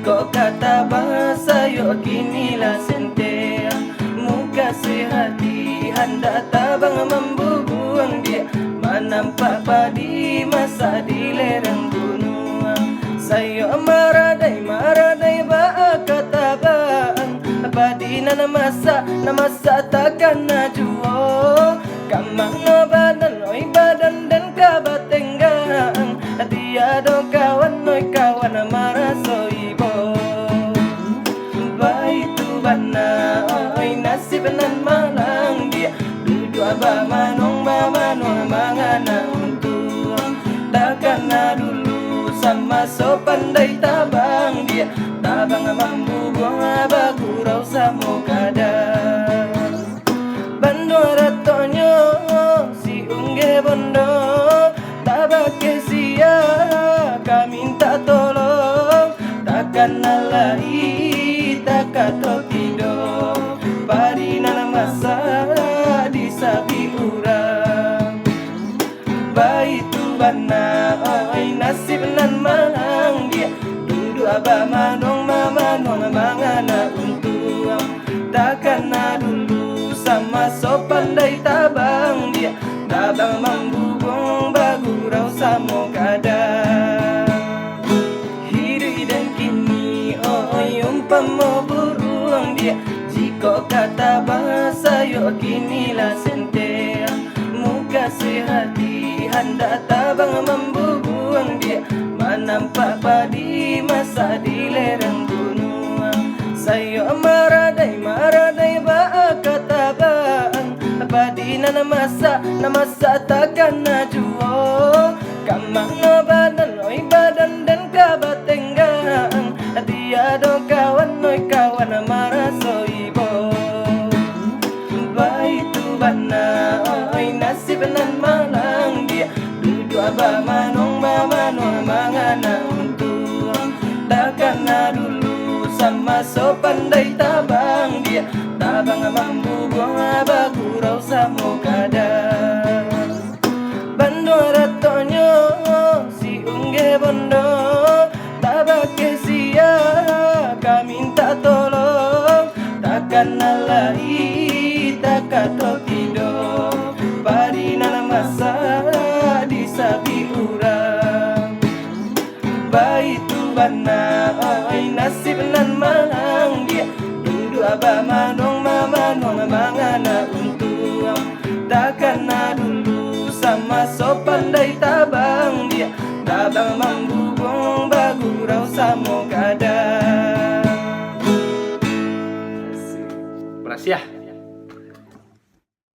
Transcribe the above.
Jika kata bahasa yo kinilah sente, muka sehati hendak tabang membubuang dia, menampak padi masa di lereng gunung. Saya maradai ba kata bang padi na masa takkan najuo, kamang no badan dan kabatenggang, tiada kawan maraso ibo. Baitu bana oi nasib nan malang dia, duduk ba manong mangana untuk, takkan dulu sama so pandai tabang dia, tabang mambu buang bagurau samo kadang. Bandung ratonyo si ungge bondo, tabake sia kami minta tolong, takkan nalai takato tido, parina masa disabi urang. Baitu bana oi nasib nan malang dia, duduk aba manong mangana untuk, takkan dulu sama so pandai tabang dia, tabang membubung bagurau samo kadang. Hidup dan kini oi umpama burung dia, jika kata bahasa yo kinilah sente, muka sehati hendak tabang membubuang dia, menampak padi masa di lereng gunung. Saya maradai ba kata bang padi na masa takkan najuo, kamang no badan dan kabatenggang, tiada kawan maraso ibo. Baitu bana oi nasib nan malang dia, duduk aba manong mangana untuk, takkan dulu sama so pandai tabang dia, tabang mambu buang bagurau samo kadang. Bandung ratonyo si ungge bondo, tabake sia kami minta tolong, takkan nalai takato tido, parina masa disabi urang. Baitu bana oi nasib nan malang dia, duduk aba manong mangana untuk, takkan dulu sama so pandai tabang dia, tabang membubung bagurau samo kadang. Berhasil ya.